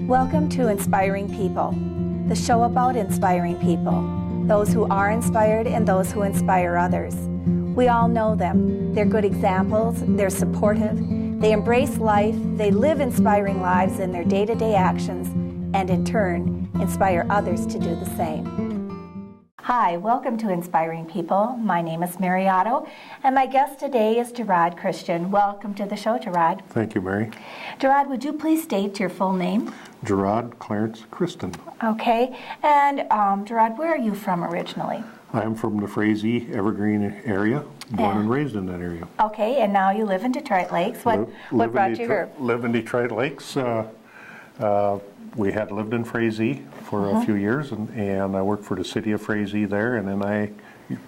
Welcome to Inspiring People, the show about inspiring people, those who are inspired and those who inspire others. We all know them. They're good examples, they're supportive, they embrace life, they live inspiring lives in their day-to-day actions, and in turn, inspire others to do the same. Hi, welcome to Inspiring People. My name is Mary OUTTO, and my guest today is Jarrod Christian. Welcome to the show, Jarrod. Thank you, Mary. Jarrod, would you please state your full name? Jarrod Clarence Christian. Okay, and Jarrod, where are you from originally? I am from the Frazee, Evergreen area, born and raised in that area. Okay, and now you live in Detroit Lakes. What brought you here? Live in Detroit Lakes. We had lived in Frazee for a few years, and I worked for the city of Frazee there, and then I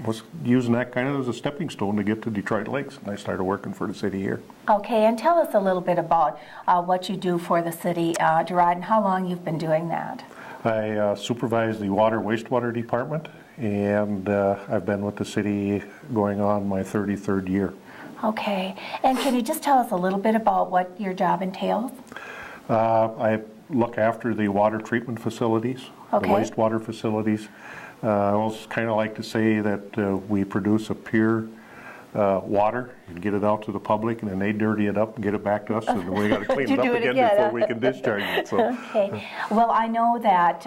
was using that kind of as a stepping stone to get to Detroit Lakes, and I started working for the city here. Okay, and tell us a little bit about what you do for the city, Jarrod, and how long you've been doing that. I supervise the water wastewater department, and I've been with the city going on my 33rd year. Okay, and can you just tell us a little bit about what your job entails? I look after the water treatment facilities, the wastewater facilities. I also kind of like to say that we produce a pure water and get it out to the public, and then they dirty it up and get it back to us, and then we got to clean it up again before we can discharge it. So. Okay. Well, I know that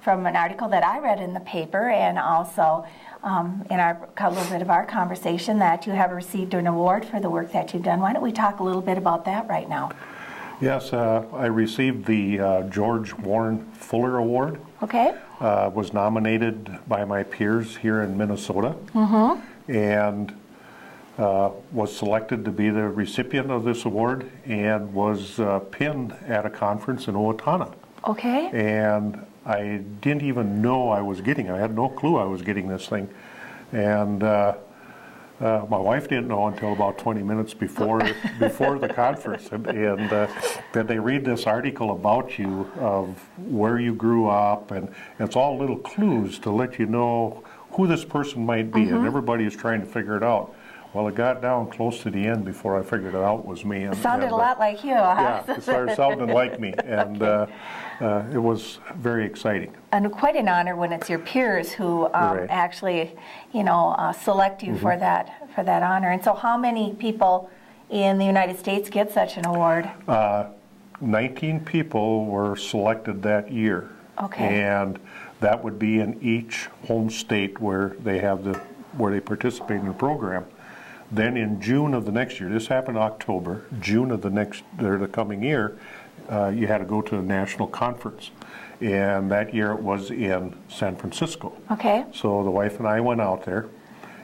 from an article that I read in the paper, and also in a little bit of our conversation, that you have received an award for the work that you've done. Why don't we talk a little bit about that right now? Yes, I received the George Warren Fuller Award. Okay. Was nominated by my peers here in Minnesota, and was selected to be the recipient of this award, and was pinned at a conference in OTTO. Okay. And I didn't even know I was getting it. I had no clue I was getting this thing. And my wife didn't know until about 20 minutes before the conference, and then they read this article about you, of where you grew up, and it's all little clues to let you know who this person might be, and everybody is trying to figure it out. Well, it got down close to the end before I figured it out was me. It sounded a lot like you, huh? Yeah, it started sounding like me, and it was very exciting. And quite an honor when it's your peers who actually, select you for that honor. And so, how many people in the United States get such an award? 19 people were selected that year. Okay. And that would be in each home state where they participate in the program. Then in June of the next year, this happened in October, June of the coming year, you had to go to a national conference. And that year it was in San Francisco. Okay. So the wife and I went out there,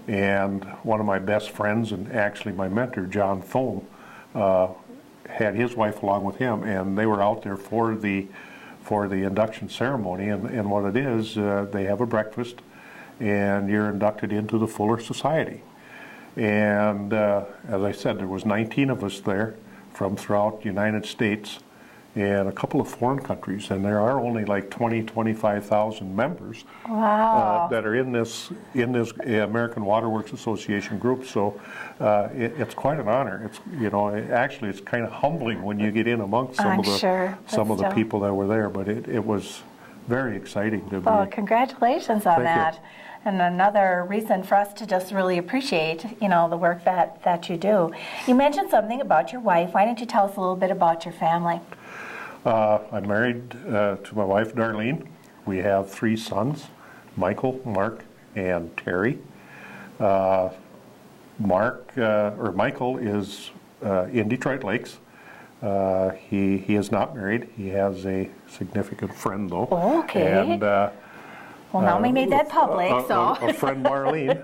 and one of my best friends, and actually my mentor, John Thome, had his wife along with him, and they were out there for the induction ceremony. And what it is, they have a breakfast, and you're inducted into the Fuller Society. And as I said, there was 19 of us there from throughout the United States and a couple of foreign countries, and there are only like 25,000 members that are in this American Water Works Association group. So it's quite an honor. It's actually it's kind of humbling when you get in amongst some of the people that were there, but it was very exciting to be. Well, congratulations on that. You. And another reason for us to just really appreciate, the work that you do. You mentioned something about your wife. Why don't you tell us a little bit about your family? I'm married to my wife, Darlene. We have 3 sons, Michael, Mark, and Terry. Michael is in Detroit Lakes. He is not married. He has a significant friend, though. Okay. And well, now we made that public, a friend, Marlene,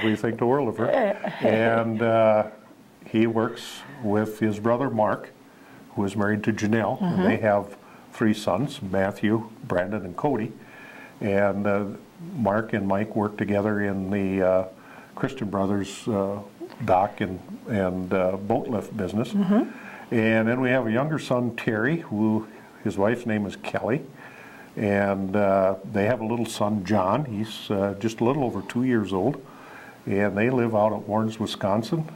we think the world of her. And he works with his brother, Mark, who is married to Janelle. And they have 3 sons, Matthew, Brandon, and Cody. And Mark and Mike work together in the Christian Brothers dock and boat lift business. And then we have a younger son, Terry, who his wife's name is Kelly. And they have a little son, John. He's just a little over 2 years old. And they live out at Warrens, Wisconsin.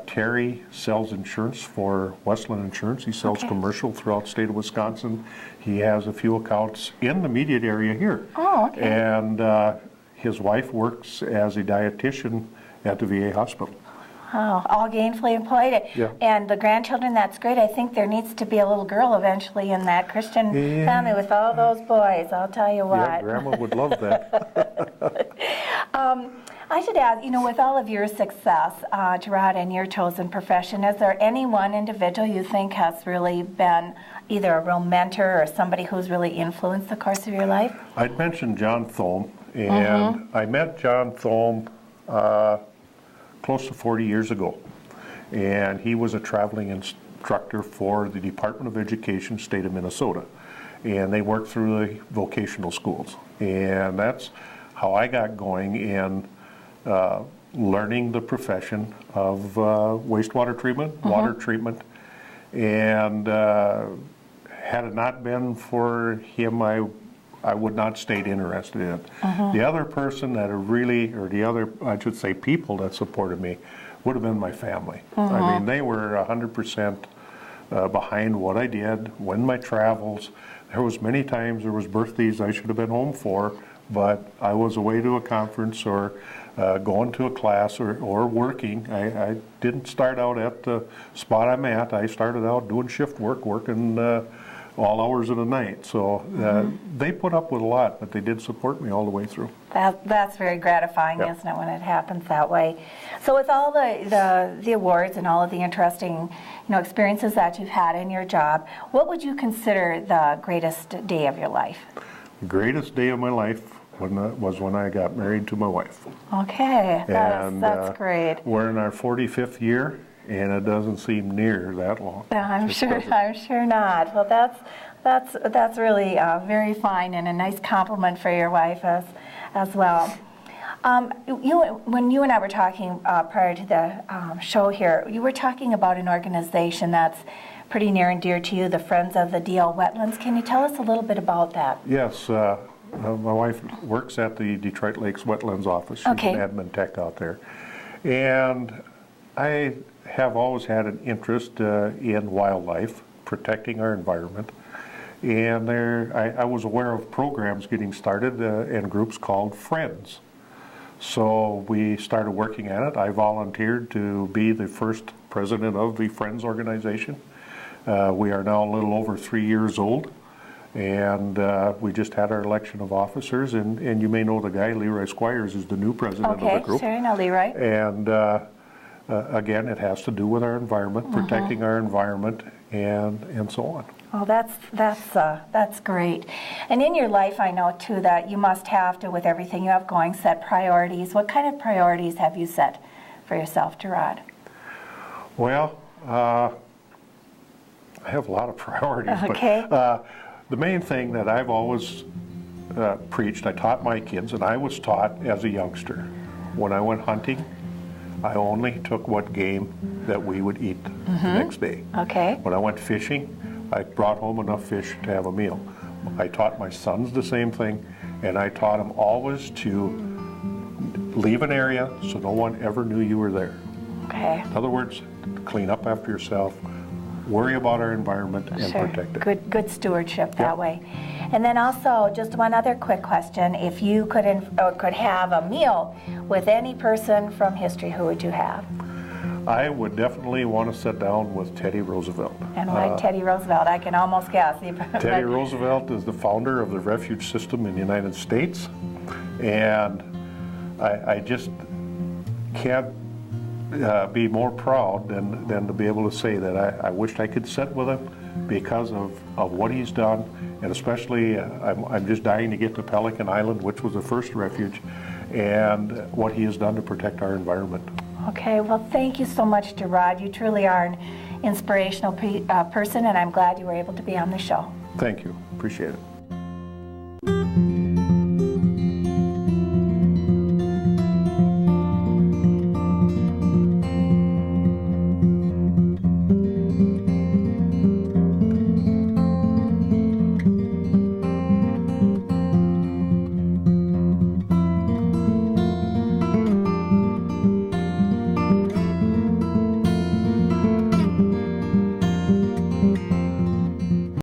Terry sells insurance for Westland Insurance. He sells Okay. commercial throughout the state of Wisconsin. He has a few accounts in the immediate area here. Oh, okay. And his wife works as a dietitian at the VA hospital. Oh, all gainfully employed. Yeah. And the grandchildren, that's great. I think there needs to be a little girl eventually in that Christian family with all those boys, I'll tell you what. Yeah, Grandma would love that. I should ask, with all of your success, Jarrod, in your chosen profession, is there any one individual you think has really been either a real mentor or somebody who's really influenced the course of your life? I'd mentioned John Thome, and I met John Thome close to 40 years ago. And he was a traveling instructor for the Department of Education, state of Minnesota. And they worked through the vocational schools. And that's how I got going in learning the profession of wastewater treatment, water treatment. And had it not been for him, I would not stayed interested in it. The other person that really, or the other, I should say, people that supported me would have been my family. I mean, they were 100% behind what I did, when my travels. There was many times there was birthdays I should have been home for, but I was away to a conference or going to a class or working. I didn't start out at the spot I'm at. I started out doing shift work, working all hours of the night. So they put up with a lot, but they did support me all the way through. That's very gratifying, Yep. isn't it, when it happens that way? So with all the awards and all of the interesting experiences that you've had in your job, what would you consider the greatest day of your life? The greatest day of my life was when I got married to my wife. Okay, And that's great. We're in our 45th year, and it doesn't seem near that long. I'm Just sure. doesn't. I'm sure not. Well, that's really very fine and a nice compliment for your wife as well. When you and I were talking prior to the show here, you were talking about an organization that's pretty near and dear to you, the Friends of the DL Wetlands. Can you tell us a little bit about that? Yes, my wife works at the Detroit Lakes Wetlands office. She's Okay. an admin tech out there. And I have always had an interest in wildlife, protecting our environment. And I was aware of programs getting started and groups called Friends. So we started working at it. I volunteered to be the first president of the Friends organization. We are now a little over 3 years old. And we just had our election of officers, and you may know the guy, Leroy Squires, is the new president of the group. Okay, sure, I know Leroy. And again, it has to do with our environment, protecting our environment, and so on. Well, that's great. And in your life, I know too that you must have to, with everything you have going, set priorities. What kind of priorities have you set for yourself, Jarrod? Well, I have a lot of priorities. Okay. But the main thing that I've always preached, I taught my kids, and I was taught as a youngster. When I went hunting, I only took what game that we would eat the next day. Okay. When I went fishing, I brought home enough fish to have a meal. I taught my sons the same thing, and I taught them always to leave an area so no one ever knew you were there. Okay. In other words, clean up after yourself, worry about our environment, and Sure. protect it. Good stewardship that Yep. way. And then also, just one other quick question. If you could have a meal with any person from history, who would you have? I would definitely want to sit down with Teddy Roosevelt. And like Teddy Roosevelt, I can almost guess. Teddy Roosevelt is the founder of the refuge system in the United States, and I just can't be more proud than to be able to say that I wished I could sit with him because of what he's done, and especially I'm just dying to get to Pelican Island, which was the first refuge, and what he has done to protect our environment. Okay, well, thank you so much, Jarrod. You truly are an inspirational person, and I'm glad you were able to be on the show. Thank you. Appreciate it.